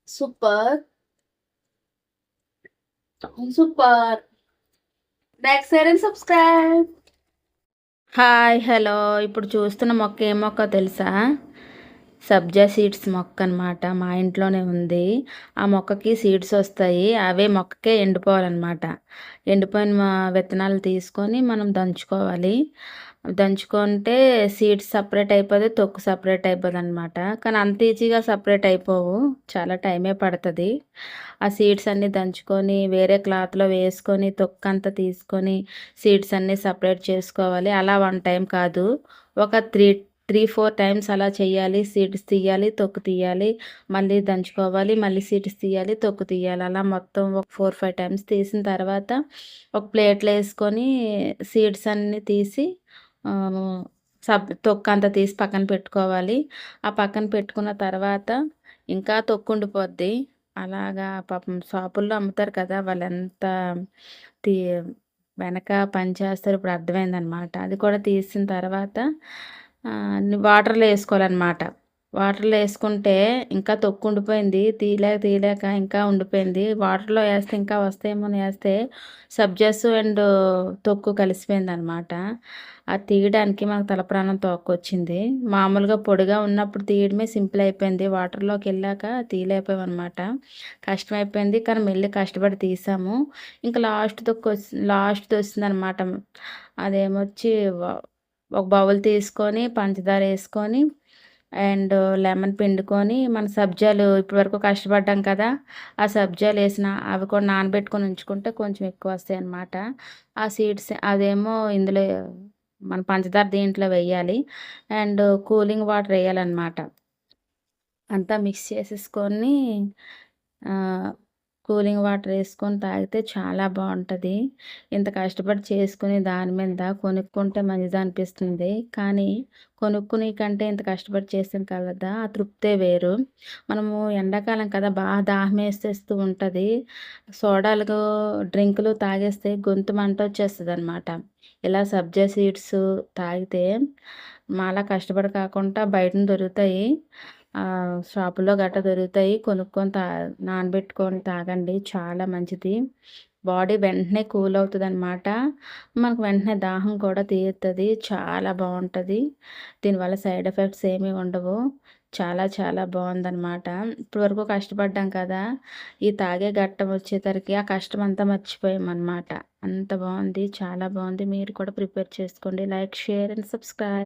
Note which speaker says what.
Speaker 1: Super. Super. Like, share and subscribe.
Speaker 2: Hi hello. ఇప్పుడు చూస్తున్న మొక్క ఏ మొక్క తెలుసా? సబ్జా సీడ్స్ మొక్క అనమాట. మా ఇంట్లోనే ఉంది. ఆ మొక్కకి సీడ్స్ వస్తాయి. అవే మొక్కకే ఎండిపోవాలన్నమాట. ఎండిపోయిన విత్తనాలు తీసుకొని మనం దంచుకోవాలి. దంచుకుంటే సీడ్స్ సపరేట్ అయిపోతే తొక్కు సపరేట్ అయిపోతుంది అనమాట. కానీ అంత ఈజీగా సపరేట్ అయిపోవు. చాలా టైమే పడుతుంది. ఆ సీడ్స్ అన్నీ దంచుకొని వేరే క్లాత్లో వేసుకొని తొక్కంతా తీసుకొని సీడ్స్ అన్నీ సపరేట్ చేసుకోవాలి. అలా వన్ టైం కాదు, ఒక 3-4 టైమ్స్ అలా చేయాలి. సీడ్స్ తీయాలి, తొక్కు తీయాలి, మళ్ళీ దంచుకోవాలి, మళ్ళీ సీడ్స్ తీయాలి, తొక్కు తీయాలి. అలా మొత్తం ఒక 4-5 టైమ్స్ తీసిన తర్వాత ఒక ప్లేట్లో వేసుకొని సీడ్స్ అన్నీ తీసి తొక్కంతా తీసి పక్కన పెట్టుకోవాలి. ఆ పక్కన పెట్టుకున్న తర్వాత ఇంకా తొక్కు ఉండిపోద్ది. అలాగా పాపం షాపుల్లో అమ్ముతారు కదా! వాళ్ళెంత తీ వెనక పని చేస్తారో ఇప్పుడు అర్థమైందనమాట. అది కూడా తీసిన తర్వాత వాటర్‌లో ఏసుకోవాలనమాట. వాటర్‌లో ఏసుకుంటే ఇంకా తొక్కు ఉండిపోయింది. తీయలేక ఇంకా ఉండిపోయింది. వాటర్‌లో ఏస్తే ఇంకా వస్తాయేమో ఏస్తే సబ్జాస్ అండ్ తొక్కు కలిసిపోయిందనమాట. అది తీయడానికి మాకు తలప్రాణం తోక్కొచ్చింది. మామూలుగా పొడిగా ఉన్నప్పుడు తీయడమే సింపుల్ అయిపోయింది. వాటర్‌లోకెళ్ళాక తీయలేకపోయామనమాట. కష్టమైపోయింది. కానీ మెల్లి కష్టపడి తీసాము. ఇంకా లాస్ట్‌దొచ్చిందనమాట. అదేమొచ్చి ఒక బౌల్ తీసుకొని పంచదార ఏసుకొని అండ్ లెమన్ పిండుకొని మన సబ్జాలు ఇప్పటివరకు కష్టపడ్డాం కదా! ఆ సబ్జాలేసిన అవి కూడా నానబెట్టుకొని ఉంచుకుంటే కొంచెం ఎక్కువొస్తాయనమాట. ఆ సీడ్స్ అదేమో ఇందులో మన పంచదార దీంట్లో వెయ్యాలి. అండ్ కూలింగ్ వాటర్ ఎయ్యాలనమాట. అంతా మిక్స్ చేసేసుకొని ఆహ్, కూలింగ్ వాటర్ ఏసుకొని తాగితే చాలా బావుంటది. ఇంత కష్టపడి చేసుకుని దాని మీద కొనుక్కుంటే మంచిదనిపిస్తుంది. కానీ కొనుక్కునే కంటే ఇంత కష్టపడి చేసాం కదా! ఆ తృప్తే వేరు. మనము ఎండాకాలం కదా! దాహమేసేస్తూ ఉంటది. సోడాలు డ్రింకులు తాగేస్తే గొంతు మంటొచ్చేస్తదనమాట. ఇలా సబ్జా సీడ్స్ తాగితే మాలా కష్టపడి కాకుండా బయటన దొరుకుతాయి. షాపుల్లో గట్టా దొరుకుతాయి. కొనుక్కొని నానబెట్టుకొని తాగండి. చాలా మంచిది. బాడీ వెంటనే కూల్ అవుతదనమాట. మనకు వెంటనే దాహం కూడా తీరుతది. చాలా బావుంటది. దీనివల్ల సైడ్ ఎఫెక్ట్స్ ఏమీ ఉండవు. చాలా బావుందనమాట. ఇప్పటివరకు కష్టపడ్డాం కదా! ఈ తాగే ఘట్టం వచ్చేసరికి ఆ కష్టమంతా మర్చిపోయామనమాట. అంత బావుంది. చాలా బావుంది. మీరు కూడా ప్రిపేర్ చేసుకోండి. Like, share and subscribe.